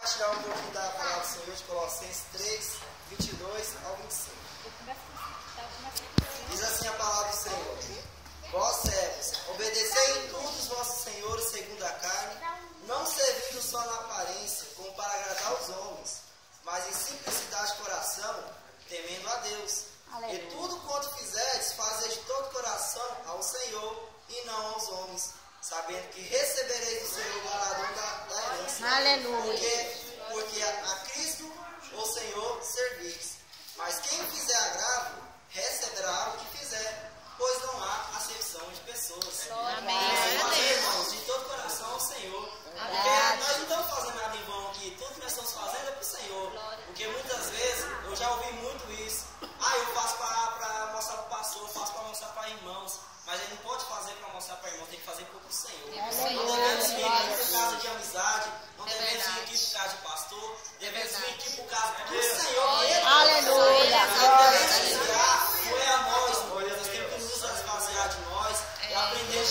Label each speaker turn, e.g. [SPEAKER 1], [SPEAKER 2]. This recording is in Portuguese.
[SPEAKER 1] Tirar um pouquinho da palavra do Senhor de Colossenses 3, 22 ao 25. Diz assim a palavra do Senhor: Vós, servos, obedecei em tudo os vossos senhores segundo a carne, não servindo só na aparência, como para agradar os homens, mas em simplicidade de coração, temendo a Deus. Aleluia. E tudo quanto fizerdes, fazei de todo coração ao Senhor e não aos homens, sabendo que recebereis do Senhor o galardão da herança. Aleluia. Porque a Cristo, o Senhor, servis. Mas quem fizer agravo, receberá o que fizer, pois não há acepção de pessoas.
[SPEAKER 2] Amém.
[SPEAKER 1] Mas, irmãos, de todo coração ao Senhor. Porque nós não estamos fazendo nada em vão aqui. Tudo que nós estamos fazendo é para o Senhor. Porque muitas vezes, eu já ouvi muito isso. Eu faço para mostrar para o pastor, eu faço para mostrar para irmãos. Mas ele não pode fazer para mostrar para irmão, tem que fazer para o Senhor. Não devemos vir aqui por causa de amizade, não devemos vir aqui por causa de pastor, devemos vir aqui por causa do Senhor.
[SPEAKER 2] Aleluia.
[SPEAKER 1] Não é a nós, nós temos que nos esvaziar de nós e aprender a